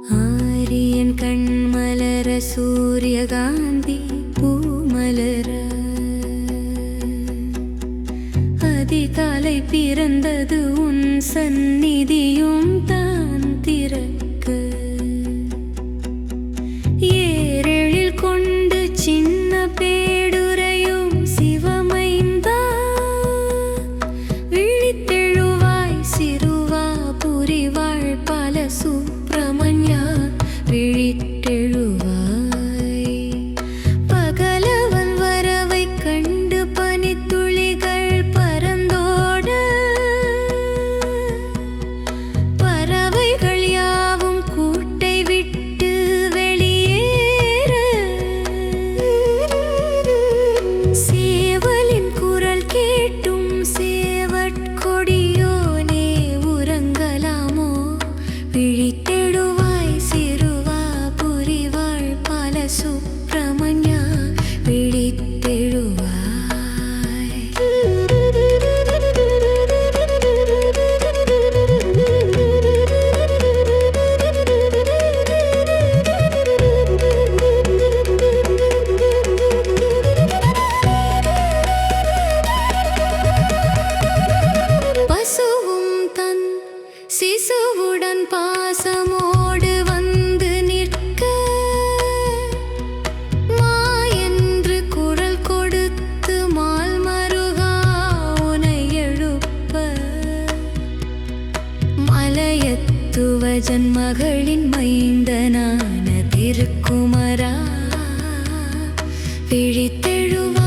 ஆரியன் கண்மலர சூரியகாந்தி பூமலர அதிகாலை பிறந்தது உன் சந்நிதியும் தான் திறக்க ஏரெழில் கொண்டு சின்ன பேடுரையும் சிவமைந்தா விழித்தெழுவாய் சிறுவா புரிவாள் பல சுப்பிரமணியா விழித்தெழுவாய் பகலவன் வரவை கண்டு பனித்துளிகள் பறந்தோட பறவைகள் யாவும் கூட்டை விட்டு வெளியேற சேவலின் குரல் கேட்டும் சேவற்கொடியோனே உறங்கலாமோ விழித்தெழுவாய் சிறுவா புரிவாள் பல சுப்பிரமணியா விழித்தெழுவாய் பசுவும் தன் சிசுவுடன் பாசமோடு வந்து நிற்க மா என்று குரல் கொடுத்து மால் மருகா உனை எழுப்ப மலையத்துவ ஜன்மகளின் மைந்தனான திருக்குமரா விழித்தெழுவ